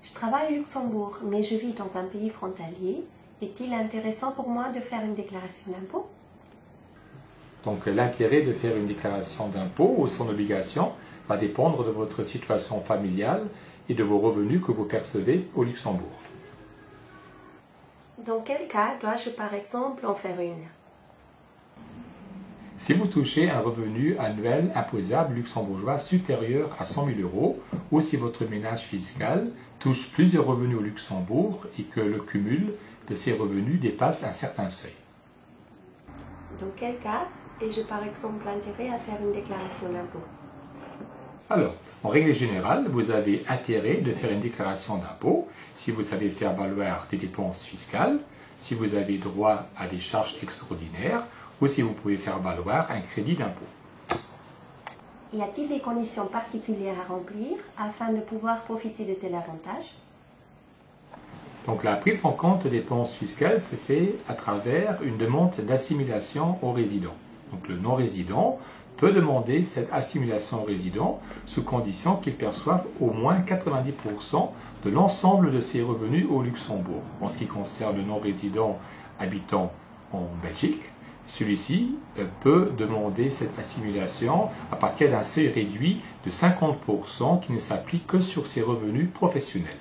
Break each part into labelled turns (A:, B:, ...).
A: Je travaille au Luxembourg, mais je vis dans un pays frontalier. Est-il intéressant pour moi de faire une déclaration d'impôt?
B: Donc l'intérêt de faire une déclaration d'impôt ou son obligation va dépendre de votre situation familiale et de vos revenus que vous percevez au Luxembourg.
A: Dans quel cas dois-je par exemple en faire une?
B: Si vous touchez un revenu annuel imposable luxembourgeois supérieur à 100 000 euros ou si votre ménage fiscal touche plusieurs revenus au Luxembourg et que le cumul de ces revenus dépasse un certain seuil.
A: Dans quel cas ai-je par exemple intérêt à faire une déclaration d'impôt?
B: Alors, en règle générale, vous avez intérêt de faire une déclaration d'impôt si vous savez faire valoir des dépenses fiscales, si vous avez droit à des charges extraordinaires ou si vous pouvez faire valoir un crédit d'impôt.
A: Y a-t-il des conditions particulières à remplir afin de pouvoir profiter de tel avantage?
B: Donc la prise en compte des dépenses fiscales se fait à travers une demande d'assimilation au résident. Donc le non-résident peut demander cette assimilation au résident sous condition qu'il perçoive au moins 90% de l'ensemble de ses revenus au Luxembourg. En ce qui concerne le non-résident habitant en Belgique, celui-ci peut demander cette assimilation à partir d'un seuil réduit de 50% qui ne s'applique que sur ses revenus professionnels.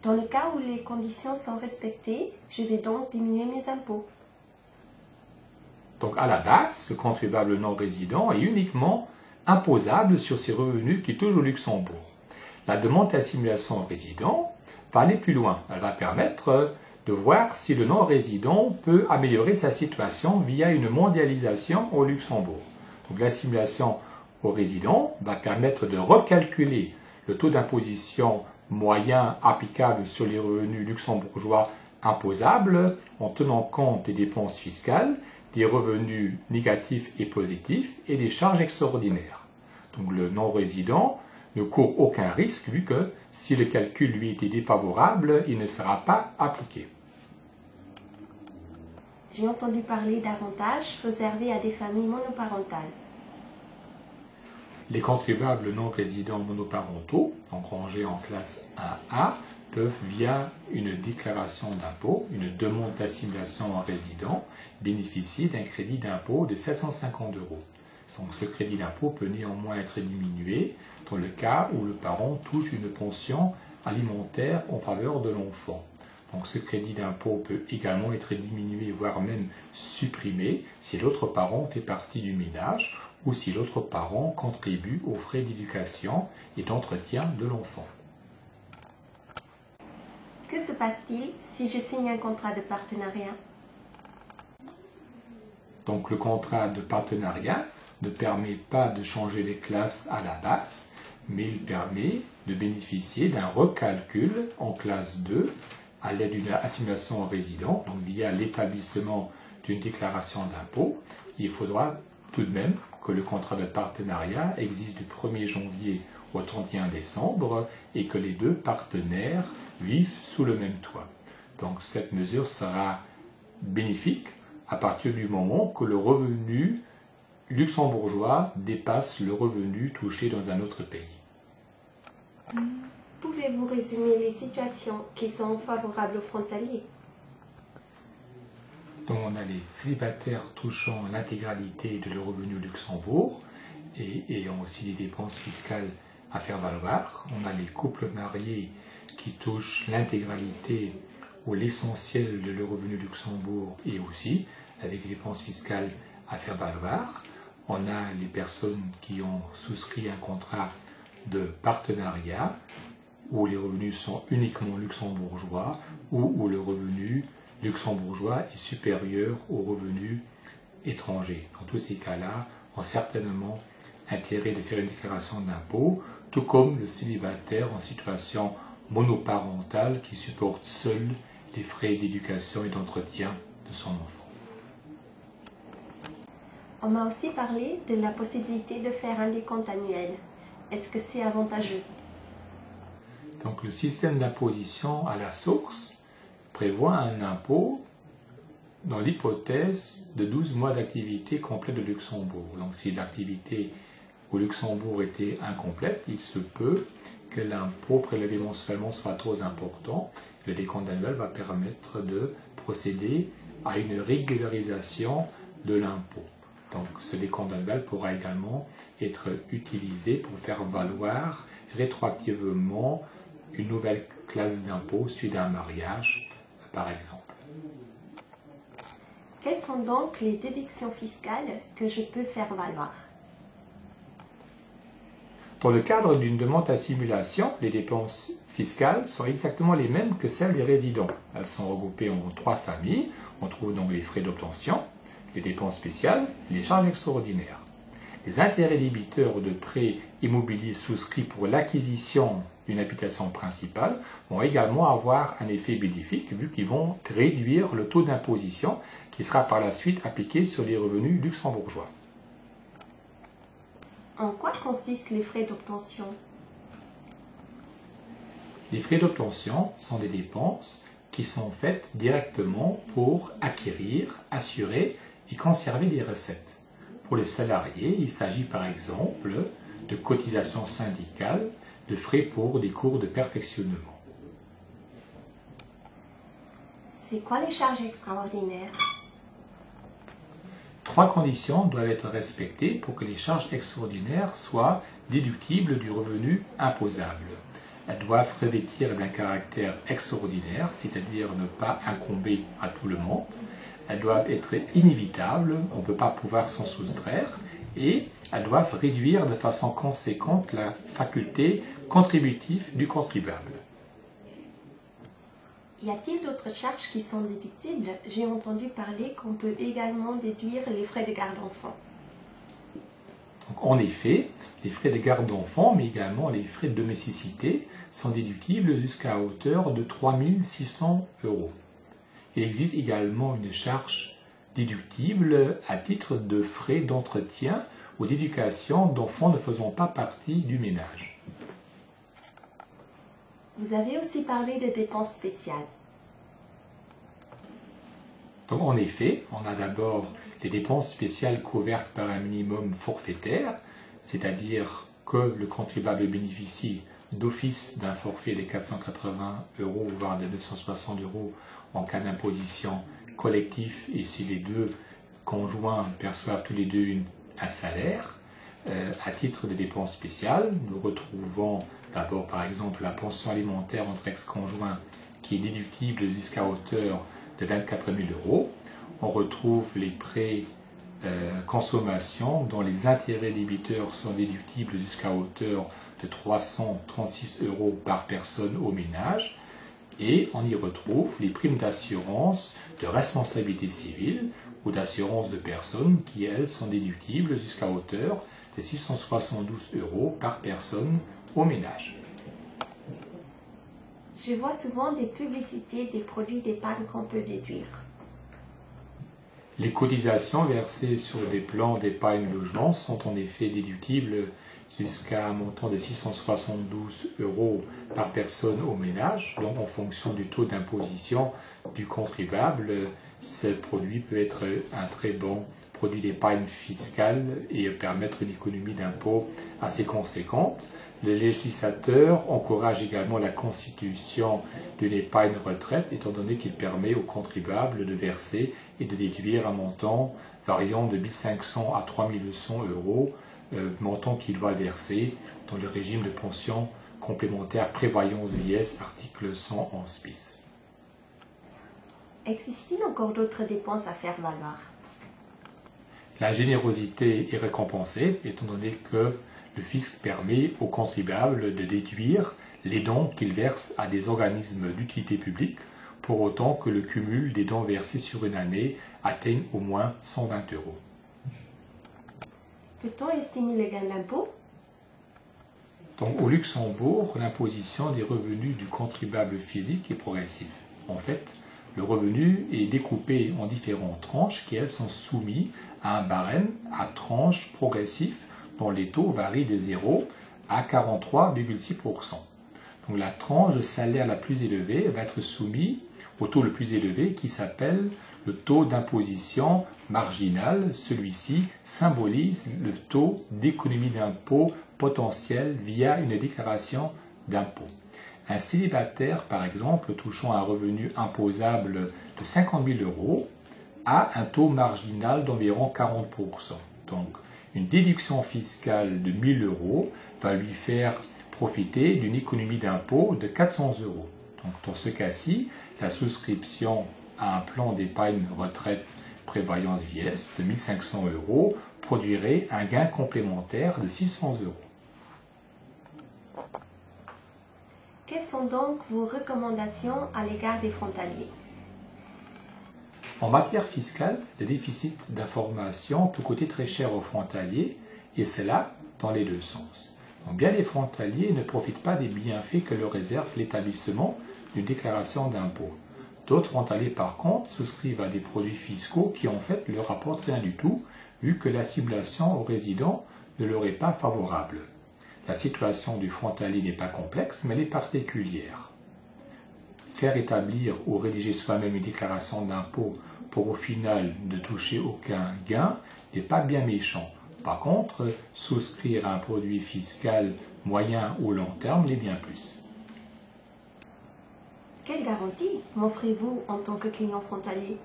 A: Dans le cas où les conditions sont respectées, je vais donc diminuer mes impôts.
B: Donc à la base, le contribuable non-résident est uniquement imposable sur ses revenus qui touchent au Luxembourg. La demande d'assimilation au résident va aller plus loin. Elle va permettre de voir si le non-résident peut améliorer sa situation via une mondialisation au Luxembourg. Donc l'assimilation au résident va permettre de recalculer le taux d'imposition moyen applicable sur les revenus luxembourgeois imposables en tenant compte des dépenses fiscales, des revenus négatifs et positifs et des charges extraordinaires. Donc le non-résident ne court aucun risque vu que si le calcul lui était défavorable, il ne sera pas appliqué.
A: J'ai entendu parler d'avantages réservés à des familles monoparentales.
B: Les contribuables non résidents monoparentaux, donc rangés en classe 1A, peuvent, via une déclaration d'impôt, une demande d'assimilation en résident, bénéficier d'un crédit d'impôt de 750 €. Donc ce crédit d'impôt peut néanmoins être diminué dans le cas où le parent touche une pension alimentaire en faveur de l'enfant. Donc ce crédit d'impôt peut également être diminué, voire même supprimé, si l'autre parent fait partie du ménage ou si l'autre parent contribue aux frais d'éducation et d'entretien de l'enfant.
A: Que se passe-t-il si je signe un contrat de partenariat?
B: Donc le contrat de partenariat ne permet pas de changer les classes à la base, mais il permet de bénéficier d'un recalcul en classe 2 à l'aide d'une assimilation au résident, donc via l'établissement d'une déclaration d'impôt. Il faudra tout de même que le contrat de partenariat existe du 1er janvier au 31 décembre et que les deux partenaires vivent sous le même toit. Donc cette mesure sera bénéfique à partir du moment que le revenu luxembourgeois dépasse le revenu touché dans un autre pays.
A: Pouvez-vous résumer les situations qui sont favorables aux frontaliers?
B: Donc on a les célibataires touchant l'intégralité de leur revenu au Luxembourg et ayant aussi des dépenses fiscales à faire valoir. On a les couples mariés qui touchent l'intégralité ou l'essentiel de leur revenu au Luxembourg et aussi avec des dépenses fiscales à faire valoir. On a les personnes qui ont souscrit un contrat de partenariat où les revenus sont uniquement luxembourgeois ou où le revenu luxembourgeois est supérieur aux revenus étrangers. Dans tous ces cas-là, ont certainement intérêt de faire une déclaration d'impôt, tout comme le célibataire en situation monoparentale qui supporte seul les frais d'éducation et d'entretien de son enfant.
A: On m'a aussi parlé de la possibilité de faire un décompte annuel. Est-ce que c'est avantageux?
B: Donc le système d'imposition à la source prévoit un impôt dans l'hypothèse de 12 mois d'activité complète de Luxembourg. Donc si l'activité au Luxembourg était incomplète, il se peut que l'impôt prélevé mensuellement soit trop important, le décompte annuel va permettre de procéder à une régularisation de l'impôt. Donc ce décompte annuel pourra également être utilisé pour faire valoir rétroactivement une nouvelle classe d'impôt suite à un mariage, par exemple.
A: Quelles sont donc les déductions fiscales que je peux faire valoir?
B: Dans le cadre d'une demande à simulation, les dépenses fiscales sont exactement les mêmes que celles des résidents. Elles sont regroupées en 3 familles. On trouve donc les frais d'obtention, les dépenses spéciales et les charges extraordinaires. Les intérêts débiteurs de prêts immobiliers souscrits pour l'acquisition d'une habitation principale vont également avoir un effet bénéfique vu qu'ils vont réduire le taux d'imposition qui sera par la suite appliqué sur les revenus luxembourgeois.
A: En quoi consistent les frais d'obtention?
B: Les frais d'obtention sont des dépenses qui sont faites directement pour acquérir, assurer et conserver des recettes. Pour les salariés, il s'agit par exemple de cotisations syndicales, de frais pour des cours de perfectionnement.
A: C'est quoi les charges extraordinaires?
B: 3 conditions doivent être respectées pour que les charges extraordinaires soient déductibles du revenu imposable. Elles doivent revêtir d'un caractère extraordinaire, c'est-à-dire ne pas incomber à tout le monde. Elles doivent être inévitables, on ne peut pas pouvoir s'en soustraire, et elles doivent réduire de façon conséquente la faculté contributive du contribuable.
A: Y a-t-il d'autres charges qui sont déductibles? J'ai entendu parler qu'on peut également déduire les frais de garde d'enfants.
B: En effet, les frais de garde d'enfants, mais également les frais de domesticité, sont déductibles jusqu'à hauteur de 3 600 €. Il existe également une charge déductible à titre de frais d'entretien ou d'éducation d'enfants ne faisant pas partie du ménage.
A: Vous avez aussi parlé de dépenses spéciales.
B: Donc, en effet, on a d'abord les dépenses spéciales couvertes par un minimum forfaitaire, c'est-à-dire que le contribuable bénéficie d'office d'un forfait de 480 €, voire de 260 € en cas d'imposition collective et si les deux conjoints perçoivent tous les deux un salaire. À titre de dépenses spéciales, nous retrouvons d'abord par exemple la pension alimentaire entre ex-conjoints qui est déductible jusqu'à hauteur de 24 000 €. On retrouve les prêts consommation dont les intérêts débiteurs sont déductibles jusqu'à hauteur de 336 € par personne au ménage. Et on y retrouve les primes d'assurance de responsabilité civile ou d'assurance de personnes qui, elles, sont déductibles jusqu'à hauteur de 672 € par personne au ménage.
A: Je vois souvent des publicités des produits d'épargne qu'on peut déduire.
B: Les cotisations versées sur des plans d'épargne logement sont en effet déductibles jusqu'à un montant de 672 € par personne au ménage. Donc en fonction du taux d'imposition du contribuable, ce produit peut être un très bon produit d'épargne fiscale et permettre une économie d'impôt assez conséquente. Le législateur encourage également la constitution d'une épargne retraite, étant donné qu'il permet aux contribuables de verser et de déduire un montant variant de 1 500 à 3 200 €, montant qu'il doit verser dans le régime de pension complémentaire prévoyance vieillesse, article 111 bis.
A: Existe-t-il encore d'autres dépenses à faire valoir?
B: La générosité est récompensée, étant donné que le fisc permet aux contribuables de déduire les dons qu'ils versent à des organismes d'utilité publique, pour autant que le cumul des dons versés sur une année atteigne au moins 120 €.
A: Peut-on estimer le gain d'impôt?
B: Donc, au Luxembourg, l'imposition des revenus du contribuable physique est progressive. En fait, le revenu est découpé en différentes tranches qui, elles, sont soumises à un barème à tranches progressifs dont les taux varient de 0 à 43,6%. Donc la tranche de salaire la plus élevée va être soumise au taux le plus élevé qui s'appelle le taux d'imposition marginal. Celui-ci symbolise le taux d'économie d'impôt potentiel via une déclaration d'impôt. Un célibataire, par exemple, touchant un revenu imposable de 50 000 € a un taux marginal d'environ 40%. Donc, une déduction fiscale de 1 000 € va lui faire profiter d'une économie d'impôt de 400 €. Donc, dans ce cas-ci, la souscription à un plan d'épargne retraite prévoyance vieillesse de 1 500 € produirait un gain complémentaire de 600 €.
A: Quelles sont donc vos recommandations à l'égard des frontaliers?
B: En matière fiscale, le déficit d'information peut coûter très cher aux frontaliers, et cela dans les deux sens. Donc, bien les frontaliers ne profitent pas des bienfaits que leur réserve l'établissement d'une déclaration d'impôt. D'autres frontaliers, par contre, souscrivent à des produits fiscaux qui en fait leur rapportent rien du tout, vu que la ciblation aux résidents ne leur est pas favorable. La situation du frontalier n'est pas complexe, mais elle est particulière. Faire établir ou rédiger soi-même une déclaration d'impôt pour au final ne toucher aucun gain n'est pas bien méchant. Par contre, souscrire à un produit fiscal moyen ou long terme l'est bien plus.
A: Quelle garantie m'offrez-vous en tant que client frontalier?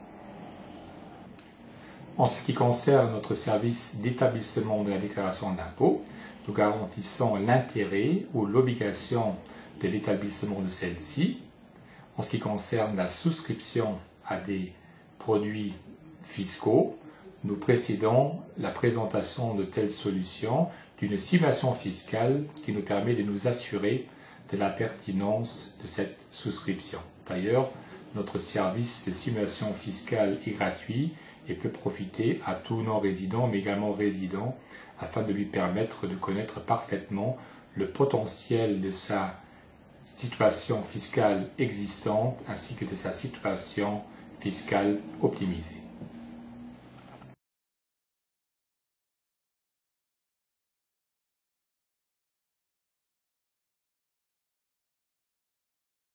B: En ce qui concerne notre service d'établissement de la déclaration d'impôt, nous garantissons l'intérêt ou l'obligation de l'établissement de celle-ci. En ce qui concerne la souscription à des produits fiscaux, nous précédons la présentation de telles solutions d'une simulation fiscale qui nous permet de nous assurer de la pertinence de cette souscription. D'ailleurs, notre service de simulation fiscale est gratuit et peut profiter à tout non-résident, mais également résident, afin de lui permettre de connaître parfaitement le potentiel de sa situation fiscale existante ainsi que de sa situation fiscale optimisée.